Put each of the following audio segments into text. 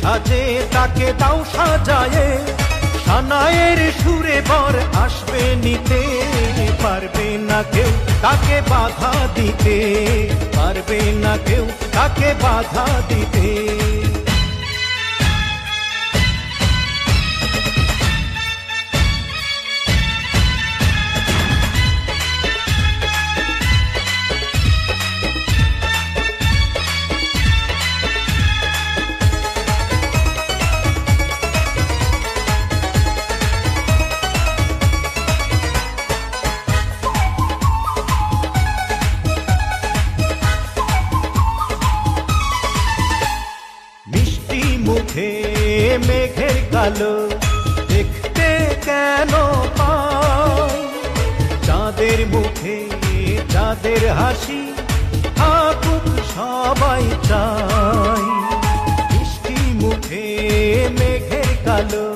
সাজে তাকে দাও সাজায়ে, সানায়ের সুরে বর আসবে নিতে। পারবে না কেউ তাকে বাধা দিতে, পারবে না কেউ তাকে বাধা দিতে। মুখে মেঘের কালো দেখতে কেন পাই, চাঁদের মুখে চাঁদের হাসি থাকুক সবাই চাই। মিষ্টি মুখে মেঘের কালো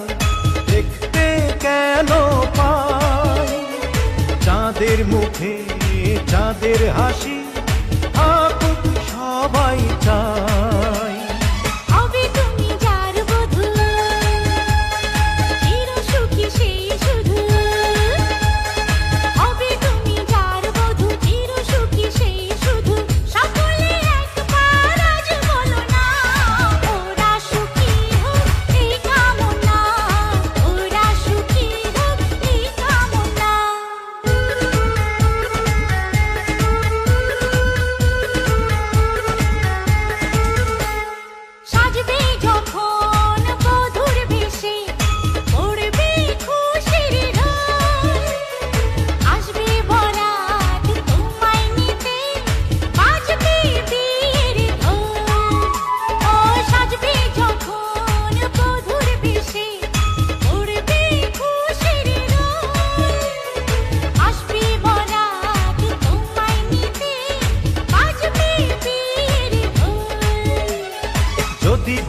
দেখতে কেন পাই, চাঁদের মুখে চাঁদের হাসি থাকুক সবাই চাই।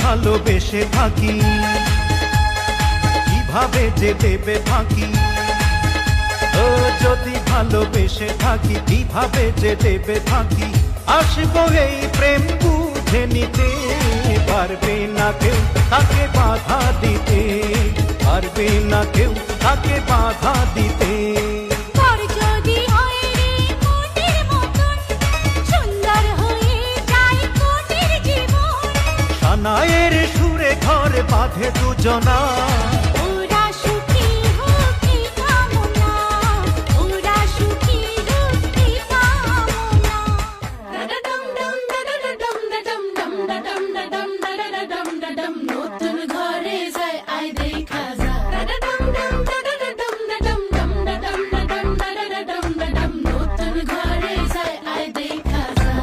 ভালোবেসে থাকি কিভাবে যে দেবে ফাঁকি, ও যদি ভালোবেসে থাকি কিভাবে যে দেবে ফাঁকি। আসবো এই প্রেম বুঝে নিতে, পারবে না কেউ তাকে বাধা দিতে, পারবে না কেউ তাকে বাধা দিতে। সানায়ের সুরে ঘর বাঁধে দুজনা, ওরা সুখী হোক এই কামনা, ওরা সুখী হোক এই কামনা। দাদাডম ডম দাদাডম দাদম ডম দাদম দাদম দাদাডম দাদম, নতুন ঘরে যায় আয় দেখা যা। দাদাডম ডম দাদাডম দাদম ডম দাদম দাদম দাদাডম দাদম, নতুন ঘরে যায় আয় দেখা যা।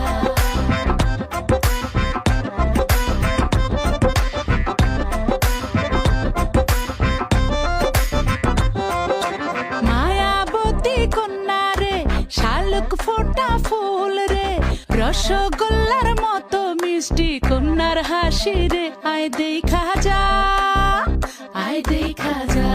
ফোটা ফুল রে রসগোল্লার মতো মিষ্টি কন্যার হাসি রে, আয় দেখা যা, আয় দেখা যা।